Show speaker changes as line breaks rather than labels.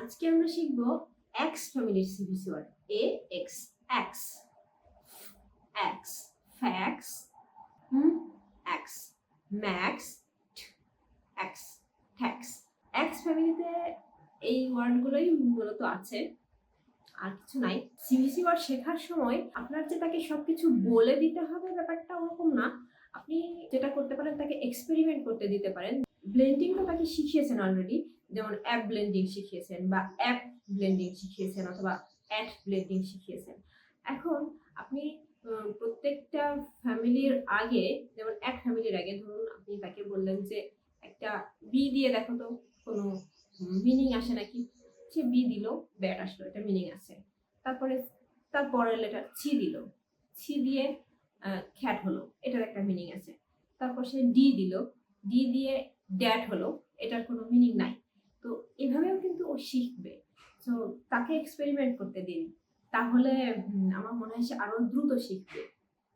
আজকে আমরা শিখব এক্স ফ্যামিলির CVC word. A X X X fax X max X tax. X ফ্যামিলিতে এই ওয়ার্ডগুলোই মূলত আছে, আর কিছু নাই। সিভিসি ওয়ার্ড শেখার সময় আপনার যে তাকে সবকিছু বলে দিতে হবে ব্যাপারটা ওরকম না। আপনি যেটা করতে পারেন তাকে এক্সপেরিমেন্ট করতে দিতে পারেন। ব্লেন্ডিং তো তাকে শিখিয়েছেন অলরেডি, যেমন অ্যাপ ব্লেন্ডিং শিখিয়েছেন বা অ্যাপ ব্লেন্ডিং শিখিয়েছেন অথবা অ্যাট ব্লেন্ডিং শিখিয়েছেন। এখন আপনি প্রত্যেকটা ফ্যামিলির আগে, যেমন এক ফ্যামিলির আগে ধরুন আপনি তাকে বললেন যে একটা বি দিয়ে দেখো তো কোনো মিনিং আসে নাকি। সে বি দিল, ব্যাট আসলো, এটা মিনিং আছে। তারপরে তার পরের লেটার ছি দিল, ছি দিয়ে খ্যাট হলো, এটার একটা মিনিং আছে। তারপর সে ডি দিল, ডি দিয়ে ড্যাট হলো, এটার কোনো মিনিং নাই। তো এভাবেও কিন্তু ও শিখবে। তো তাকে এক্সপেরিমেন্ট করতে দিন, তাহলে আমার মনে হয় সে আরো দ্রুত শিখবে।